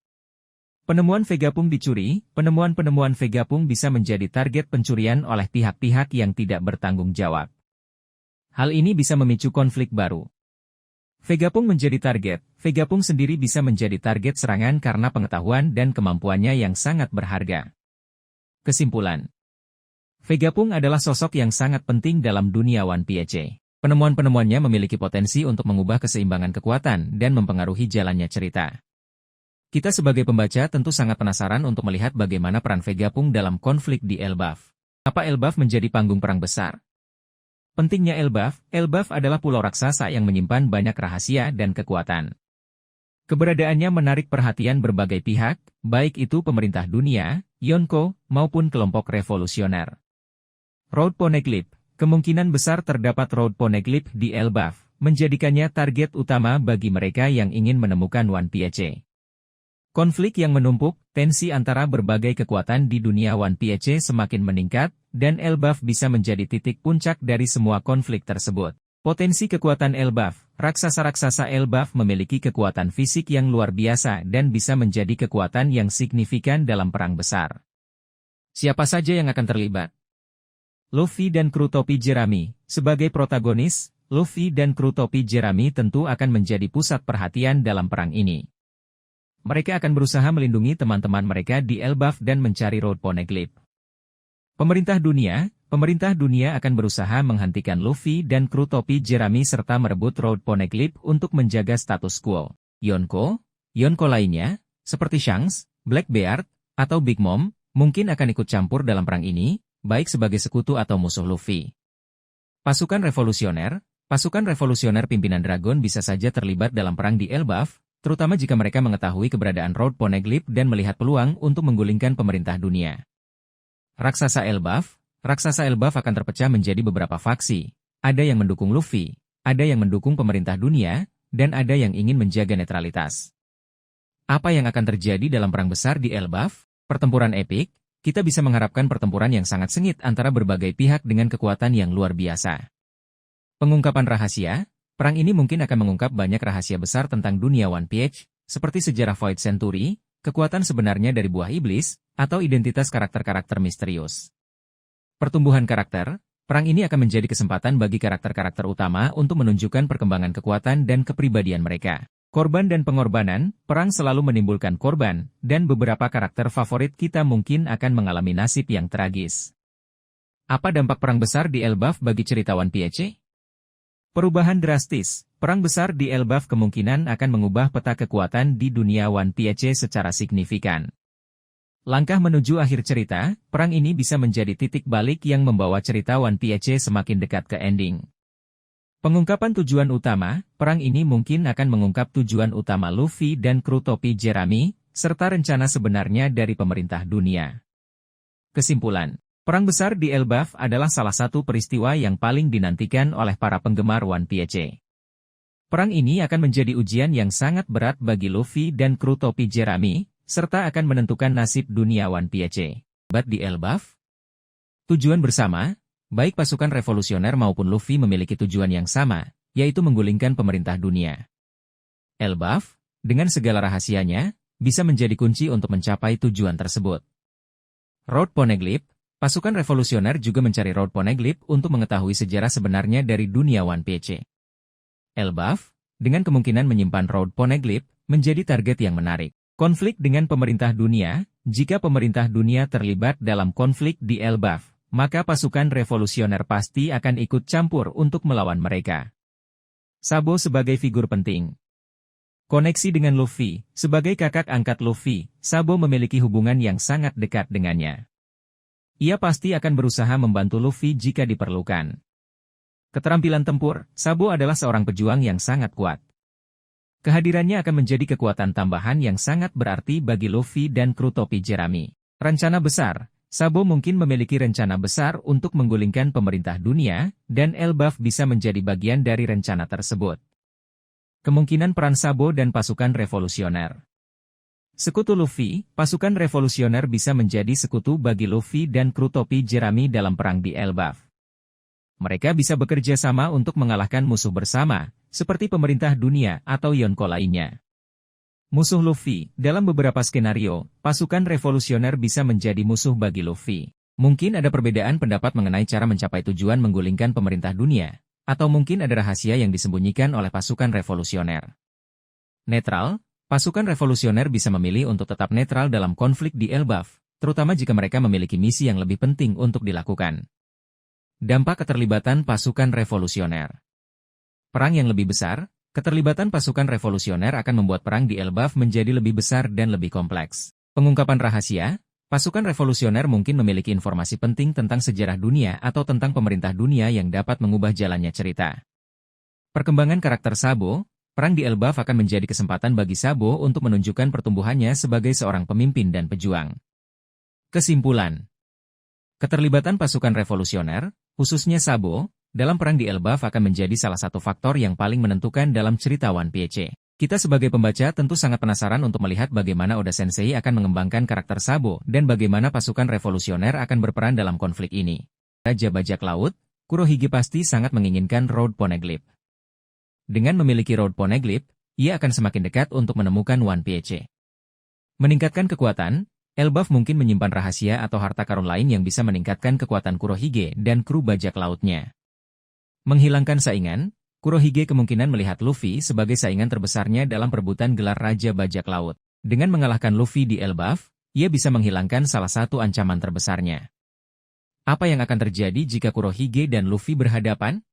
Penemuan Vegapunk dicuri. Penemuan-penemuan Vegapunk bisa menjadi target pencurian oleh pihak-pihak yang tidak bertanggung jawab. Hal ini bisa memicu konflik baru. Vegapunk menjadi target. Vegapunk sendiri bisa menjadi target serangan karena pengetahuan dan kemampuannya yang sangat berharga. Kesimpulan. Vegapunk adalah sosok yang sangat penting dalam dunia One Piece. Penemuan-penemuannya memiliki potensi untuk mengubah keseimbangan kekuatan dan mempengaruhi jalannya cerita. Kita sebagai pembaca tentu sangat penasaran untuk melihat bagaimana peran Vegapunk dalam konflik di Elbaf. Apa Elbaf menjadi panggung perang besar? Pentingnya Elbaf. Elbaf adalah pulau raksasa yang menyimpan banyak rahasia dan kekuatan. Keberadaannya menarik perhatian berbagai pihak, baik itu pemerintah dunia, Yonko, maupun kelompok revolusioner. Road Poneglyph. Kemungkinan besar terdapat Road Poneglyph di Elbaf, menjadikannya target utama bagi mereka yang ingin menemukan One Piece. Konflik yang menumpuk, tensi antara berbagai kekuatan di dunia One Piece semakin meningkat, dan Elbaf bisa menjadi titik puncak dari semua konflik tersebut. Potensi kekuatan Elbaf. Raksasa-raksasa Elbaf memiliki kekuatan fisik yang luar biasa dan bisa menjadi kekuatan yang signifikan dalam perang besar. Siapa saja yang akan terlibat? Luffy dan kru topi Jerami. Sebagai protagonis, Luffy dan kru topi Jerami tentu akan menjadi pusat perhatian dalam perang ini. Mereka akan berusaha melindungi teman-teman mereka di Elbaf dan mencari Road Poneglyph. Pemerintah dunia akan berusaha menghentikan Luffy dan kru topi Jerami serta merebut Road Poneglyph untuk menjaga status quo. Yonko, Yonko lainnya, seperti Shanks, Blackbeard, atau Big Mom, mungkin akan ikut campur dalam perang ini, baik sebagai sekutu atau musuh Luffy. Pasukan revolusioner pimpinan Dragon bisa saja terlibat dalam perang di Elbaf, terutama jika mereka mengetahui keberadaan Road Poneglyph dan melihat peluang untuk menggulingkan pemerintah dunia. Raksasa Elbaf akan terpecah menjadi beberapa faksi. Ada yang mendukung Luffy, ada yang mendukung pemerintah dunia, dan ada yang ingin menjaga netralitas. Apa yang akan terjadi dalam perang besar di Elbaf? Pertempuran epik, kita bisa mengharapkan pertempuran yang sangat sengit antara berbagai pihak dengan kekuatan yang luar biasa. Pengungkapan rahasia, perang ini mungkin akan mengungkap banyak rahasia besar tentang dunia One Piece, seperti sejarah Void Century, kekuatan sebenarnya dari buah iblis, atau identitas karakter-karakter misterius. Pertumbuhan karakter, perang ini akan menjadi kesempatan bagi karakter-karakter utama untuk menunjukkan perkembangan kekuatan dan kepribadian mereka. Korban dan pengorbanan, perang selalu menimbulkan korban, dan beberapa karakter favorit kita mungkin akan mengalami nasib yang tragis. Apa dampak perang besar di Elbaf bagi cerita One Piece? Perubahan drastis, perang besar di Elbaf kemungkinan akan mengubah peta kekuatan di dunia One Piece secara signifikan. Langkah menuju akhir cerita, perang ini bisa menjadi titik balik yang membawa cerita One Piece semakin dekat ke ending. Pengungkapan tujuan utama, perang ini mungkin akan mengungkap tujuan utama Luffy dan kru topi Jerami, serta rencana sebenarnya dari pemerintah dunia. Kesimpulan, perang besar di Elbaf adalah salah satu peristiwa yang paling dinantikan oleh para penggemar One Piece. Perang ini akan menjadi ujian yang sangat berat bagi Luffy dan kru topi Jerami, serta akan menentukan nasib dunia One Piece. Di Elbaf, tujuan bersama, baik pasukan revolusioner maupun Luffy memiliki tujuan yang sama, yaitu menggulingkan pemerintah dunia. Elbaf, dengan segala rahasianya, bisa menjadi kunci untuk mencapai tujuan tersebut. Road Poneglyph, pasukan revolusioner juga mencari Road Poneglyph untuk mengetahui sejarah sebenarnya dari dunia One Piece. Elbaf, dengan kemungkinan menyimpan Road Poneglyph, menjadi target yang menarik. Konflik dengan pemerintah dunia, jika pemerintah dunia terlibat dalam konflik di Elbaf, maka pasukan revolusioner pasti akan ikut campur untuk melawan mereka. Sabo sebagai figur penting. Koneksi dengan Luffy, sebagai kakak angkat Luffy, Sabo memiliki hubungan yang sangat dekat dengannya. Ia pasti akan berusaha membantu Luffy jika diperlukan. Keterampilan tempur, Sabo adalah seorang pejuang yang sangat kuat. Kehadirannya akan menjadi kekuatan tambahan yang sangat berarti bagi Luffy dan kru topi Jerami. Rencana besar, Sabo mungkin memiliki rencana besar untuk menggulingkan pemerintah dunia, dan Elbaf bisa menjadi bagian dari rencana tersebut. Kemungkinan peran Sabo dan pasukan revolusioner. Sekutu Luffy, pasukan revolusioner bisa menjadi sekutu bagi Luffy dan kru topi Jerami dalam perang di Elbaf. Mereka bisa bekerja sama untuk mengalahkan musuh bersama, seperti pemerintah dunia atau Yonko lainnya. Musuh Luffy, dalam beberapa skenario, pasukan revolusioner bisa menjadi musuh bagi Luffy. Mungkin ada perbedaan pendapat mengenai cara mencapai tujuan menggulingkan pemerintah dunia, atau mungkin ada rahasia yang disembunyikan oleh pasukan revolusioner. Netral, pasukan revolusioner bisa memilih untuk tetap netral dalam konflik di Elbaf, terutama jika mereka memiliki misi yang lebih penting untuk dilakukan. Dampak keterlibatan pasukan revolusioner. Perang yang lebih besar, keterlibatan pasukan revolusioner akan membuat perang di Elbaf menjadi lebih besar dan lebih kompleks. Pengungkapan rahasia, pasukan revolusioner mungkin memiliki informasi penting tentang sejarah dunia atau tentang pemerintah dunia yang dapat mengubah jalannya cerita. Perkembangan karakter Sabo, perang di Elbaf akan menjadi kesempatan bagi Sabo untuk menunjukkan pertumbuhannya sebagai seorang pemimpin dan pejuang. Kesimpulan. Keterlibatan pasukan revolusioner, khususnya Sabo, dalam perang di Elbaf akan menjadi salah satu faktor yang paling menentukan dalam cerita One Piece. Kita sebagai pembaca tentu sangat penasaran untuk melihat bagaimana Oda Sensei akan mengembangkan karakter Sabo dan bagaimana pasukan revolusioner akan berperan dalam konflik ini. Raja Bajak Laut, Kurohige pasti sangat menginginkan Road Poneglyph. Dengan memiliki Road Poneglyph, ia akan semakin dekat untuk menemukan One Piece. Meningkatkan kekuatan, Elbaf mungkin menyimpan rahasia atau harta karun lain yang bisa meningkatkan kekuatan Kurohige dan kru bajak lautnya. Menghilangkan saingan, Kurohige kemungkinan melihat Luffy sebagai saingan terbesarnya dalam perebutan gelar Raja Bajak Laut. Dengan mengalahkan Luffy di Elbaf, ia bisa menghilangkan salah satu ancaman terbesarnya. Apa yang akan terjadi jika Kurohige dan Luffy berhadapan?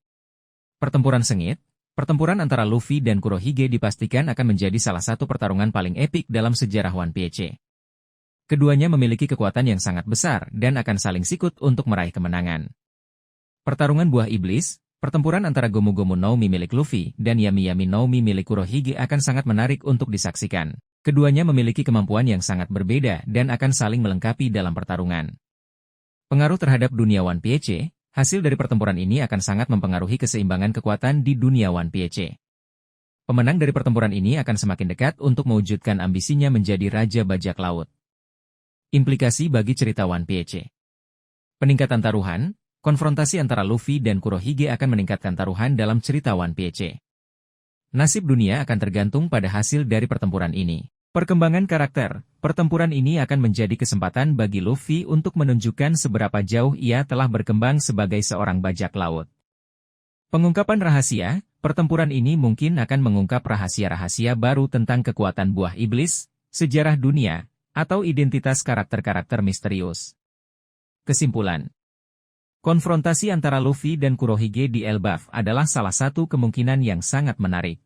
Pertempuran sengit, Pertempuran antara Luffy dan Kurohige dipastikan akan menjadi salah satu pertarungan paling epik dalam sejarah One Piece. Keduanya memiliki kekuatan yang sangat besar dan akan saling sikut untuk meraih kemenangan. Pertarungan Buah Iblis, pertempuran antara Gomu Gomu no Mi milik Luffy dan Yami Yami no Mi milik Kurohige akan sangat menarik untuk disaksikan. Keduanya memiliki kemampuan yang sangat berbeda dan akan saling melengkapi dalam pertarungan. Pengaruh terhadap dunia One Piece. Hasil dari pertempuran ini akan sangat mempengaruhi keseimbangan kekuatan di dunia One Piece. Pemenang dari pertempuran ini akan semakin dekat untuk mewujudkan ambisinya menjadi Raja Bajak Laut. Implikasi bagi cerita One Piece. Peningkatan taruhan, konfrontasi antara Luffy dan Kurohige akan meningkatkan taruhan dalam cerita One Piece. Nasib dunia akan tergantung pada hasil dari pertempuran ini. Perkembangan karakter, pertempuran ini akan menjadi kesempatan bagi Luffy untuk menunjukkan seberapa jauh ia telah berkembang sebagai seorang bajak laut. Pengungkapan rahasia, pertempuran ini mungkin akan mengungkap rahasia-rahasia baru tentang kekuatan buah iblis, sejarah dunia, atau identitas karakter-karakter misterius. Kesimpulan. Konfrontasi antara Luffy dan Kurohige di Elbaf adalah salah satu kemungkinan yang sangat menarik.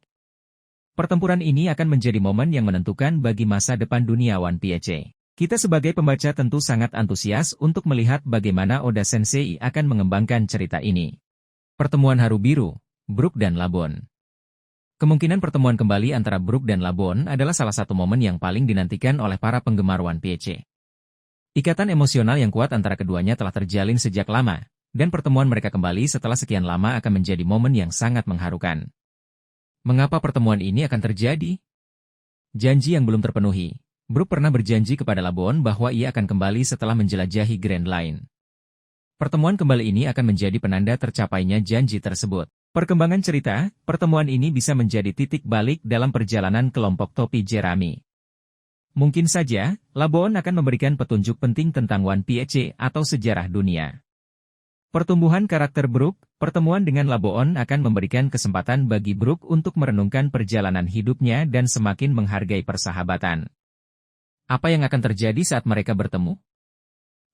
Pertempuran ini akan menjadi momen yang menentukan bagi masa depan dunia One Piece. Kita sebagai pembaca tentu sangat antusias untuk melihat bagaimana Oda Sensei akan mengembangkan cerita ini. Pertemuan Haru Biru, Brook dan Labon. Kemungkinan pertemuan kembali antara Brook dan Labon adalah salah satu momen yang paling dinantikan oleh para penggemar One Piece. Ikatan emosional yang kuat antara keduanya telah terjalin sejak lama, dan pertemuan mereka kembali setelah sekian lama akan menjadi momen yang sangat mengharukan. Mengapa pertemuan ini akan terjadi? Janji yang belum terpenuhi. Brook pernah berjanji kepada Labon bahwa ia akan kembali setelah menjelajahi Grand Line. Pertemuan kembali ini akan menjadi penanda tercapainya janji tersebut. Perkembangan cerita, pertemuan ini bisa menjadi titik balik dalam perjalanan kelompok topi Jerami. Mungkin saja, Labon akan memberikan petunjuk penting tentang One Piece atau sejarah dunia. Pertumbuhan karakter Brook, pertemuan dengan Labon akan memberikan kesempatan bagi Brook untuk merenungkan perjalanan hidupnya dan semakin menghargai persahabatan. Apa yang akan terjadi saat mereka bertemu?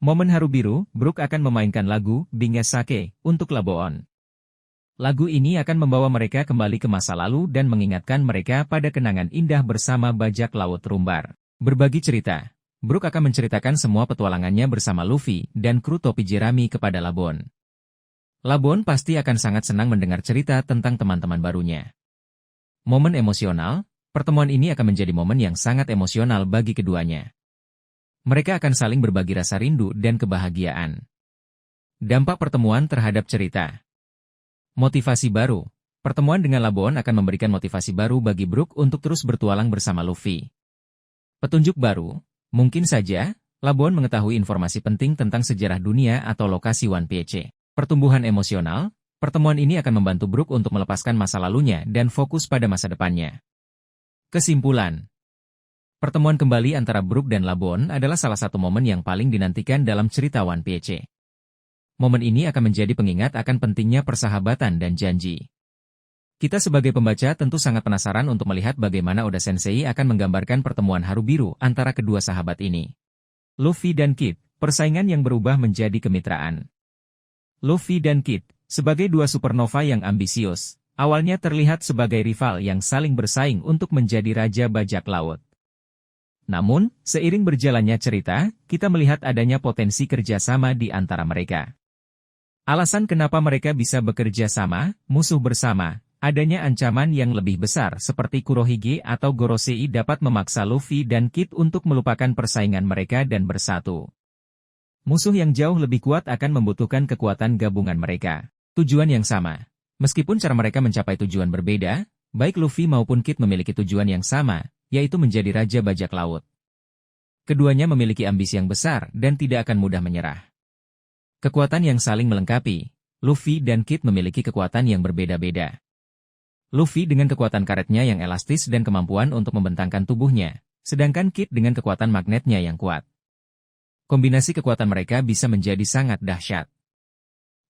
Momen haru biru, Brook akan memainkan lagu Binge Sake untuk Labon. Lagu ini akan membawa mereka kembali ke masa lalu dan mengingatkan mereka pada kenangan indah bersama bajak laut Rumbar. Berbagi cerita. Brook akan menceritakan semua petualangannya bersama Luffy dan kru topi Jerami kepada Labon. Labon pasti akan sangat senang mendengar cerita tentang teman-teman barunya. Momen emosional, pertemuan ini akan menjadi momen yang sangat emosional bagi keduanya. Mereka akan saling berbagi rasa rindu dan kebahagiaan. Dampak pertemuan terhadap cerita. Motivasi baru. Pertemuan dengan Labon akan memberikan motivasi baru bagi Brook untuk terus bertualang bersama Luffy. Petunjuk baru. Mungkin saja, Labon mengetahui informasi penting tentang sejarah dunia atau lokasi One Piece. Pertumbuhan emosional, pertemuan ini akan membantu Brook untuk melepaskan masa lalunya dan fokus pada masa depannya. Kesimpulan. Pertemuan kembali antara Brook dan Labon adalah salah satu momen yang paling dinantikan dalam cerita One Piece. Momen ini akan menjadi pengingat akan pentingnya persahabatan dan janji. Kita sebagai pembaca tentu sangat penasaran untuk melihat bagaimana Oda Sensei akan menggambarkan pertemuan haru biru antara kedua sahabat ini. Luffy dan Kid, persaingan yang berubah menjadi kemitraan. Luffy dan Kid, sebagai dua supernova yang ambisius, awalnya terlihat sebagai rival yang saling bersaing untuk menjadi Raja Bajak Laut. Namun, seiring berjalannya cerita, kita melihat adanya potensi kerjasama di antara mereka. Alasan kenapa mereka bisa bekerja sama, musuh bersama, adanya ancaman yang lebih besar seperti Kurohige atau Gorosei dapat memaksa Luffy dan Kid untuk melupakan persaingan mereka dan bersatu. Musuh yang jauh lebih kuat akan membutuhkan kekuatan gabungan mereka. Tujuan yang sama. Meskipun cara mereka mencapai tujuan berbeda, baik Luffy maupun Kid memiliki tujuan yang sama, yaitu menjadi Raja Bajak Laut. Keduanya memiliki ambisi yang besar dan tidak akan mudah menyerah. Kekuatan yang saling melengkapi. Luffy dan Kid memiliki kekuatan yang berbeda-beda. Luffy dengan kekuatan karetnya yang elastis dan kemampuan untuk membentangkan tubuhnya, sedangkan Kid dengan kekuatan magnetnya yang kuat. Kombinasi kekuatan mereka bisa menjadi sangat dahsyat.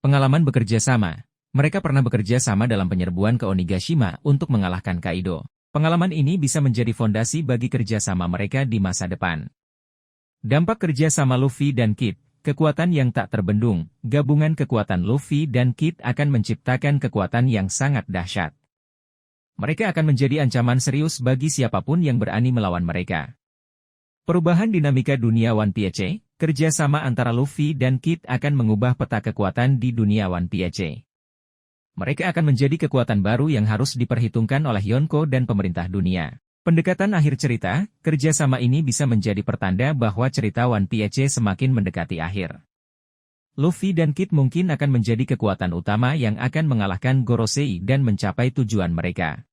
Pengalaman bekerja sama. Mereka pernah bekerja sama dalam penyerbuan ke Onigashima untuk mengalahkan Kaido. Pengalaman ini bisa menjadi fondasi bagi kerjasama mereka di masa depan. Dampak kerjasama Luffy dan Kid. Kekuatan yang tak terbendung. Gabungan kekuatan Luffy dan Kid akan menciptakan kekuatan yang sangat dahsyat. Mereka akan menjadi ancaman serius bagi siapapun yang berani melawan mereka. Perubahan dinamika dunia One Piece, kerjasama antara Luffy dan Kid akan mengubah peta kekuatan di dunia One Piece. Mereka akan menjadi kekuatan baru yang harus diperhitungkan oleh Yonko dan pemerintah dunia. Pendekatan akhir cerita, kerjasama ini bisa menjadi pertanda bahwa cerita One Piece semakin mendekati akhir. Luffy dan Kid mungkin akan menjadi kekuatan utama yang akan mengalahkan Gorosei dan mencapai tujuan mereka.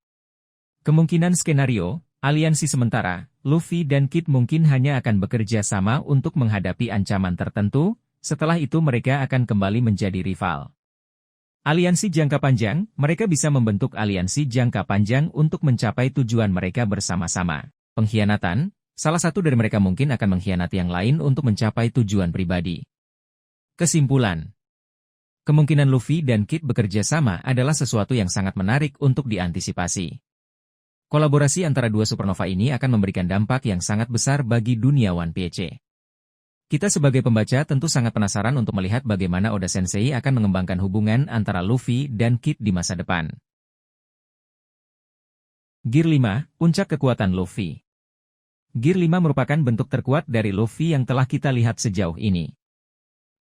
Kemungkinan skenario, aliansi sementara, Luffy dan Kid mungkin hanya akan bekerja sama untuk menghadapi ancaman tertentu, setelah itu mereka akan kembali menjadi rival. Aliansi jangka panjang, mereka bisa membentuk aliansi jangka panjang untuk mencapai tujuan mereka bersama-sama. Pengkhianatan, salah satu dari mereka mungkin akan mengkhianati yang lain untuk mencapai tujuan pribadi. Kesimpulan. Kemungkinan Luffy dan Kid bekerja sama adalah sesuatu yang sangat menarik untuk diantisipasi. Kolaborasi antara dua supernova ini akan memberikan dampak yang sangat besar bagi dunia One Piece. Kita sebagai pembaca tentu sangat penasaran untuk melihat bagaimana Oda Sensei akan mengembangkan hubungan antara Luffy dan Kid di masa depan. Gear 5, Puncak Kekuatan Luffy. Gear 5 merupakan bentuk terkuat dari Luffy yang telah kita lihat sejauh ini.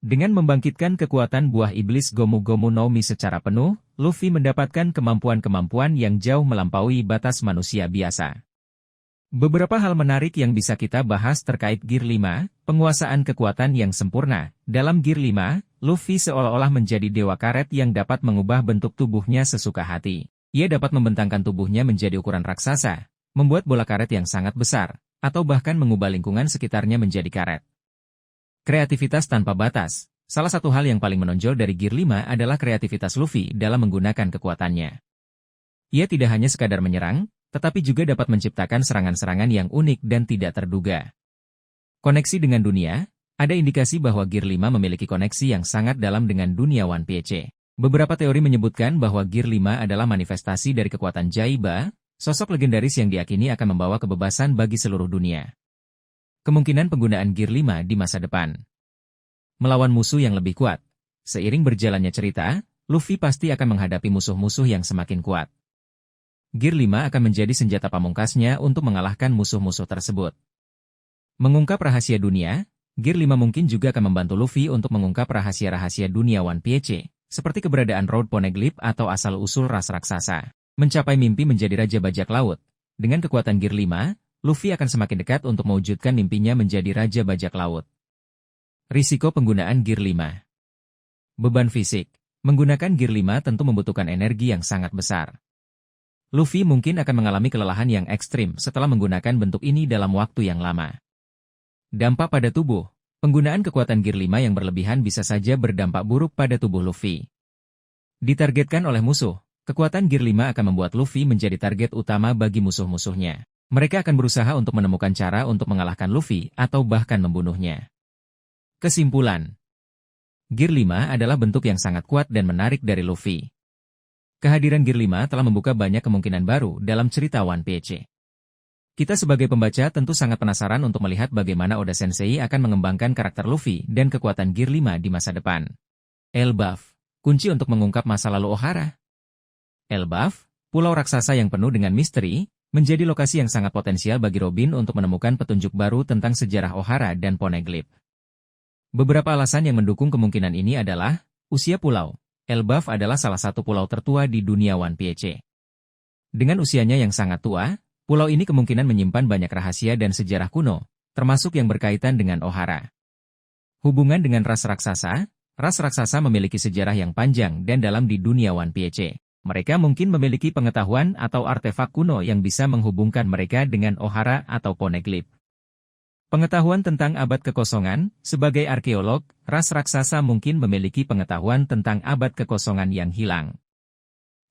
Dengan membangkitkan kekuatan buah iblis Gomu Gomu no Mi secara penuh, Luffy mendapatkan kemampuan-kemampuan yang jauh melampaui batas manusia biasa. Beberapa hal menarik yang bisa kita bahas terkait Gear 5, penguasaan kekuatan yang sempurna. Dalam Gear 5, Luffy seolah-olah menjadi dewa karet yang dapat mengubah bentuk tubuhnya sesuka hati. Ia dapat membentangkan tubuhnya menjadi ukuran raksasa, membuat bola karet yang sangat besar, atau bahkan mengubah lingkungan sekitarnya menjadi karet. Kreativitas tanpa batas. Salah satu hal yang paling menonjol dari Gear 5 adalah kreativitas Luffy dalam menggunakan kekuatannya. Ia tidak hanya sekadar menyerang, tetapi juga dapat menciptakan serangan-serangan yang unik dan tidak terduga. Koneksi dengan dunia, ada indikasi bahwa Gear 5 memiliki koneksi yang sangat dalam dengan dunia One Piece. Beberapa teori menyebutkan bahwa Gear 5 adalah manifestasi dari kekuatan Jaiba, sosok legendaris yang diyakini akan membawa kebebasan bagi seluruh dunia. Kemungkinan penggunaan Gear 5 di masa depan. Melawan musuh yang lebih kuat. Seiring berjalannya cerita, Luffy pasti akan menghadapi musuh-musuh yang semakin kuat. Gear 5 akan menjadi senjata pamungkasnya untuk mengalahkan musuh-musuh tersebut. Mengungkap rahasia dunia, Gear 5 mungkin juga akan membantu Luffy untuk mengungkap rahasia-rahasia dunia One Piece, seperti keberadaan Road Poneglyph atau asal-usul ras raksasa. Mencapai mimpi menjadi Raja Bajak Laut. Dengan kekuatan Gear 5, Luffy akan semakin dekat untuk mewujudkan mimpinya menjadi Raja Bajak Laut. Risiko penggunaan Gear 5. Beban fisik. Menggunakan Gear 5 tentu membutuhkan energi yang sangat besar. Luffy mungkin akan mengalami kelelahan yang ekstrim setelah menggunakan bentuk ini dalam waktu yang lama. Dampak pada tubuh. Penggunaan kekuatan Gear 5 yang berlebihan bisa saja berdampak buruk pada tubuh Luffy. Ditargetkan oleh musuh, kekuatan Gear 5 akan membuat Luffy menjadi target utama bagi musuh-musuhnya. Mereka akan berusaha untuk menemukan cara untuk mengalahkan Luffy atau bahkan membunuhnya. Kesimpulan. Gear 5 adalah bentuk yang sangat kuat dan menarik dari Luffy. Kehadiran Gear 5 telah membuka banyak kemungkinan baru dalam cerita One Piece. Kita sebagai pembaca tentu sangat penasaran untuk melihat bagaimana Oda Sensei akan mengembangkan karakter Luffy dan kekuatan Gear 5 di masa depan. Elbaf, kunci untuk mengungkap masa lalu Ohara. Elbaf, pulau raksasa yang penuh dengan misteri, menjadi lokasi yang sangat potensial bagi Robin untuk menemukan petunjuk baru tentang sejarah Ohara dan Poneglyph. Beberapa alasan yang mendukung kemungkinan ini adalah, usia pulau. Elbaf adalah salah satu pulau tertua di dunia One Piece. Dengan usianya yang sangat tua, pulau ini kemungkinan menyimpan banyak rahasia dan sejarah kuno, termasuk yang berkaitan dengan Ohara. Hubungan dengan ras raksasa memiliki sejarah yang panjang dan dalam di dunia One Piece. Mereka mungkin memiliki pengetahuan atau artefak kuno yang bisa menghubungkan mereka dengan Ohara atau Poneglyph. Pengetahuan tentang abad kekosongan, sebagai arkeolog, ras raksasa mungkin memiliki pengetahuan tentang abad kekosongan yang hilang.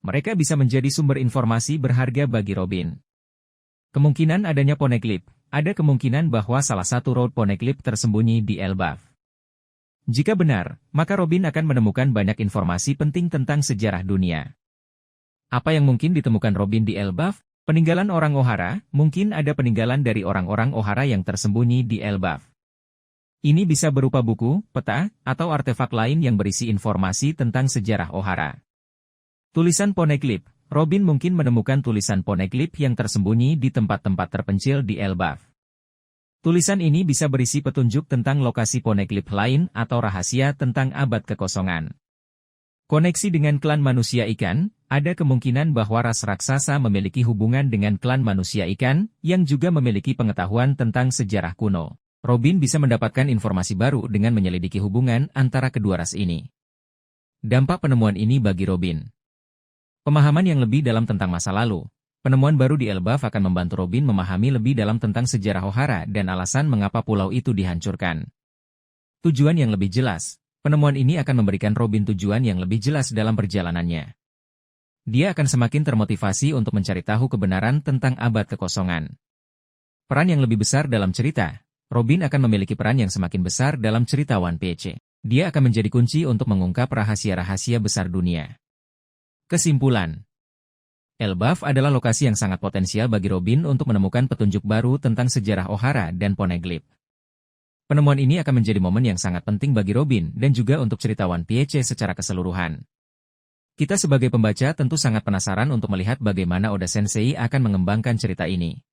Mereka bisa menjadi sumber informasi berharga bagi Robin. Kemungkinan adanya Poneglyph. Ada kemungkinan bahwa salah satu Road Poneglyph tersembunyi di Elbaf. Jika benar, maka Robin akan menemukan banyak informasi penting tentang sejarah dunia. Apa yang mungkin ditemukan Robin di Elbaf? Peninggalan orang Ohara, mungkin ada peninggalan dari orang-orang Ohara yang tersembunyi di Elbaf. Ini bisa berupa buku, peta, atau artefak lain yang berisi informasi tentang sejarah Ohara. Tulisan Poneglyph. Robin mungkin menemukan tulisan Poneglyph yang tersembunyi di tempat-tempat terpencil di Elbaf. Tulisan ini bisa berisi petunjuk tentang lokasi Poneglyph lain atau rahasia tentang abad kekosongan. Koneksi dengan klan manusia ikan, ada kemungkinan bahwa ras raksasa memiliki hubungan dengan klan manusia ikan, yang juga memiliki pengetahuan tentang sejarah kuno. Robin bisa mendapatkan informasi baru dengan menyelidiki hubungan antara kedua ras ini. Dampak penemuan ini bagi Robin. Pemahaman yang lebih dalam tentang masa lalu. Penemuan baru di Elbaf akan membantu Robin memahami lebih dalam tentang sejarah Ohara dan alasan mengapa pulau itu dihancurkan. Tujuan yang lebih jelas. Penemuan ini akan memberikan Robin tujuan yang lebih jelas dalam perjalanannya. Dia akan semakin termotivasi untuk mencari tahu kebenaran tentang abad kekosongan. Peran yang lebih besar dalam cerita. Robin akan memiliki peran yang semakin besar dalam cerita One Piece. Dia akan menjadi kunci untuk mengungkap rahasia-rahasia besar dunia. Kesimpulan. Elbaf adalah lokasi yang sangat potensial bagi Robin untuk menemukan petunjuk baru tentang sejarah Ohara dan Poneglyph. Penemuan ini akan menjadi momen yang sangat penting bagi Robin dan juga untuk cerita One Piece secara keseluruhan. Kita sebagai pembaca tentu sangat penasaran untuk melihat bagaimana Oda Sensei akan mengembangkan cerita ini.